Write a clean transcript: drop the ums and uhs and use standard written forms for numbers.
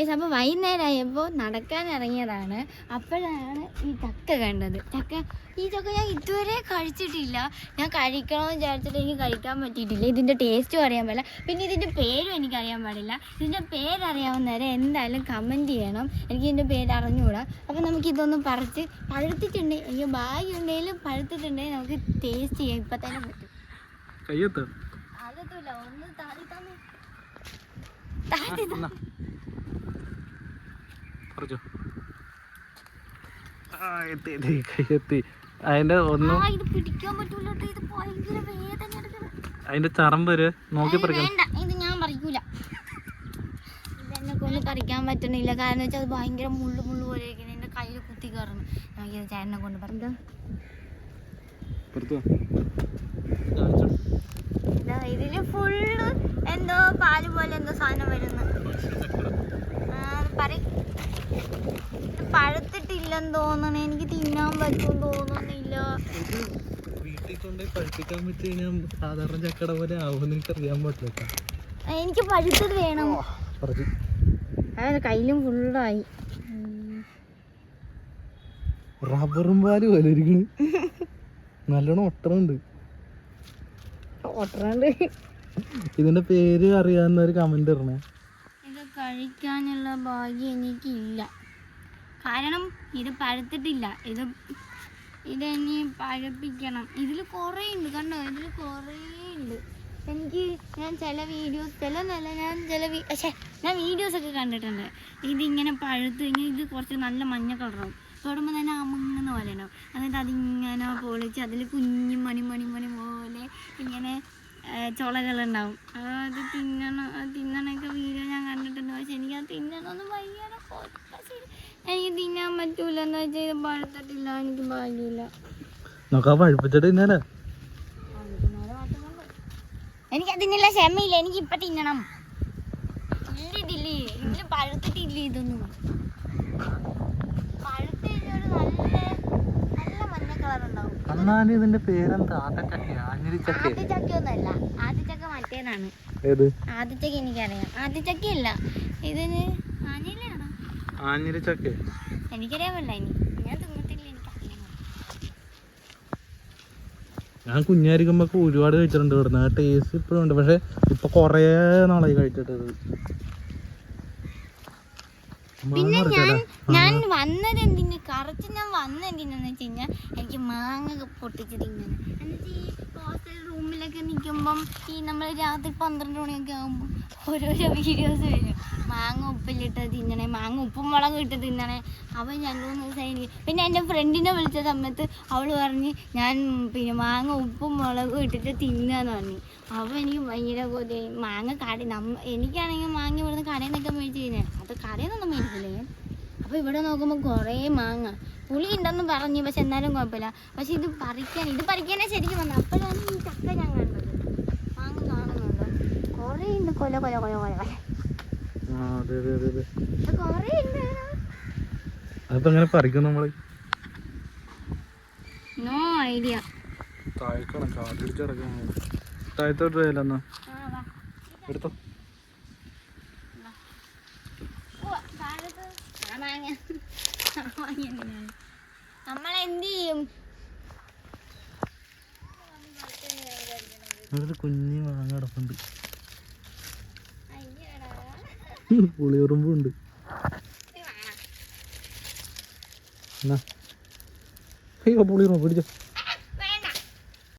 അപ്പോൾ വൈകുന്നേരമായപ്പോൾ നടക്കാൻ ഇറങ്ങിയതാണ്. അപ്പോഴാണ് ഈ ചക്ക കണ്ടത്. ഈ ചക്ക ഞാൻ ഇതുവരെ കഴിച്ചിട്ടില്ല. ഞാൻ കഴിക്കണമെന്ന് വിചാരിച്ചിട്ട് എനിക്ക് കഴിക്കാൻ പറ്റിയിട്ടില്ല. ഇതിൻ്റെ ടേസ്റ്റും അറിയാൻ പാടില്ല, പിന്നെ ഇതിൻ്റെ പേരും എനിക്കറിയാൻ പാടില്ല. ഇതിൻ്റെ പേരറിയാവുന്നവരെ എന്തായാലും കമൻറ്റ് ചെയ്യണം. എനിക്ക് ഇതിൻ്റെ പേര് അറിഞ്ഞുകൂടാ. അപ്പോൾ നമുക്കിതൊന്ന് പറിച്ച് പഴുത്തിട്ടുണ്ടെങ്കിൽ, എനിക്ക് ഭാഗ്യമുണ്ടെങ്കിലും പഴുത്തിട്ടുണ്ടെങ്കിൽ നമുക്ക് ടേസ്റ്റ് ചെയ്യാം. ഇപ്പം തന്നെ പറ്റും. അതൊന്നുമില്ല, ഒന്ന് താഴെ തന്നെ അതിന്റെ ഒന്നും അതിന്റെ ചറമ്പ് വരെ നോക്കി ഇത് ഞാൻ പറിക്കൂല. ഇതെന്നെ കൊണ്ട് പറിക്കാൻ പറ്റണില്ല. കാരണം വെച്ചാൽ അത് ഭയങ്കര മുള്ളു പോലെ ഇരിക്കുന്നത്. എന്റെ കയ്യിൽ കുത്തി കയറുന്നു. നമുക്ക് ചേട്ടനെ കൊണ്ട് പറിക്കാം. ഇതില് ഫുള്ള് എന്തോ പാല് പോലെ എന്തോ സാധനം വരുന്നു. പഴുത്തിട്ടില്ലെന്ന് തോന്നണേ. എനിക്ക് തിന്നാൻ പറ്റും തോന്നുന്നില്ല. വീട്ടിൽ കൊണ്ട് പഴുപ്പിക്കാൻ പറ്റി കഴിഞ്ഞാൽ സാധാരണ ചക്കട പോലെ ആവുമെന്ന് എനിക്ക് അറിയാൻ പറ്റില്ല. എനിക്ക് പഴുത്തത് വേണം. കയ്യിലും ഫുള്ളായി. റബ്ബറും പാല് പോലെ ഇരിക്കണ്. നല്ലോണം ഒട്ടറുണ്ട്. ഇതിന്റെ പേര് അറിയാവുന്ന ഒരു കമന്റ് ഇടണേ. ഇത് കഴിക്കാനുള്ള ഭാഗ്യം എനിക്കില്ല. കാരണം ഇത് പഴുത്തിട്ടില്ല. ഇതെനി പഴുപ്പിക്കണം. ഇതിൽ കുറേ ഉണ്ട്, കണ്ടോ? ഇതിൽ കുറേ ഉണ്ട്. ഞാൻ ചില വീഡിയോസ് ഞാൻ വീഡിയോസൊക്കെ കണ്ടിട്ടുണ്ട്. ഇതിങ്ങനെ പഴുത്ത് കഴിഞ്ഞാൽ ഇത് കുറച്ച് നല്ല മഞ്ഞ കളറാവും. തൊടുമ്പോൾ തന്നെ അമുങ്ങുന്ന പോലെ ഉണ്ടാവും. എന്നിട്ട് അതിങ്ങനെ പൊളിച്ച് അതിൽ കുഞ്ഞു മണി പോലെ ഇങ്ങനെ ചുളകളുണ്ടാവും. അത് തിന്നണൊക്കെ വീഡിയോ ഞാൻ കണ്ടിട്ടുണ്ട്. പക്ഷെ എനിക്കത് തിന്നണമെന്ന് ഭയങ്കര എനിക്ക് തിന്നാൻ പറ്റൂല. എന്ന് വെച്ചാൽ ഇത് പഴുത്തിട്ടില്ല. എനിക്ക് ഭാഗ്യമില്ല. എനിക്കതിനുള്ള ക്ഷമയില്ല. എനിക്ക് ഇപ്പം തിന്നണം. ഇതില് പഴുത്തിട്ടില്ല. ഇതൊന്നും പഴുത്ത് കഴിഞ്ഞൊരു നല്ല മഞ്ഞ കളർ ഉണ്ടാവും. ഇതിന്റെ പേരെന്താ? ആദ്യച്ചക്കയൊന്നുമല്ല. ആദ്യച്ചക്ക മറ്റേതാണ്. ആദ്യച്ചക്ക എനിക്കറിയാം. ആദ്യച്ചക്കയല്ല, ഇതിന് ആഞ്ഞിലാണോ? എനിക്കറിയാൻ പറ്റില്ല. ഞാൻ തിന്നിട്ടില്ല. എനിക്കറിയാം. ഞാൻ കുഞ്ഞായിരിക്കുമ്പോ ഒരുപാട് കഴിച്ചിട്ടുണ്ട് ഇവിടുന്ന്. ടേസ്റ്റ് ഇപ്പോഴും ഉണ്ട്. പക്ഷെ ഇപ്പൊ കൊറേ നാളായി കഴിച്ചിട്ട്. പിന്നെ ഞാൻ വന്നത് എന്തിനാ, കറച്ച് ഞാൻ വന്നത് എന്തിനാന്ന് വെച്ച് കഴിഞ്ഞാൽ എനിക്ക് മാങ്ങ പൊട്ടിച്ച് തിന്നണം. എന്നിട്ട് ഈ ഹോസ്റ്റൽ റൂമിലൊക്കെ നിൽക്കുമ്പം നമ്മൾ രാത്രി 12 മണിയൊക്കെ ആകുമ്പോൾ ഓരോരോ വീഡിയോസ് വരും. മാങ്ങ ഉപ്പിലിട്ട് തിന്നണേ, മാങ്ങ ഉപ്പും മുളകും ഇട്ട് തിന്നണേ. അവൻ 2-3 ദിവസമായി എനിക്ക്. പിന്നെ എൻ്റെ ഫ്രണ്ടിനെ വിളിച്ച സമയത്ത് അവൾ പറഞ്ഞ് ഞാൻ മാങ്ങ ഉപ്പും മുളകും ഇട്ടിട്ട് തിന്നാന്ന് പറഞ്ഞു. അപ്പോൾ എനിക്ക് ഭയങ്കര കൊതിയായി. മാങ്ങ എനിക്കാണെങ്കിൽ മാങ്ങ ഇവിടുന്ന് കടയിൽ നിന്നൊക്കെ മേടിച്ച് കഴിഞ്ഞാൽ അത് കടയിൽ നിന്നൊന്നും മേടിക്കില്ല ഞാൻ. അപ്പോൾ ഇവിടെ നോക്കുമ്പോൾ കുറേ മാങ്ങ പുളി ഉണ്ടെന്ന് പറഞ്ഞു. പക്ഷെ എന്നാലും കുഴപ്പമില്ല. പക്ഷെ ഇത് പറിക്കാനേ ശരിക്കും വന്നത്. അപ്പോഴാണ് ഈ ചക്ക ഞാൻ കണ്ടത്. മാങ്ങ കാണുന്നുണ്ടോ? കുറേ ഉണ്ട്. കൊല കുറേ ഉണ്ട്. അതെങ്ങനെ പറിക്കും നമ്മള്? No idea. താഴത്തോട്ട് പോയാലോ? എടുത്തോ. നമ്മളെന്ത് ചെയ്യും? കുഞ്ഞി മാങ്ങ കിടപ്പുണ്ട്. പുളിയുറുമ്പുണ്ട്. അയ്യോ പുളിയുറുമ്പ് പിടിച്ചോ.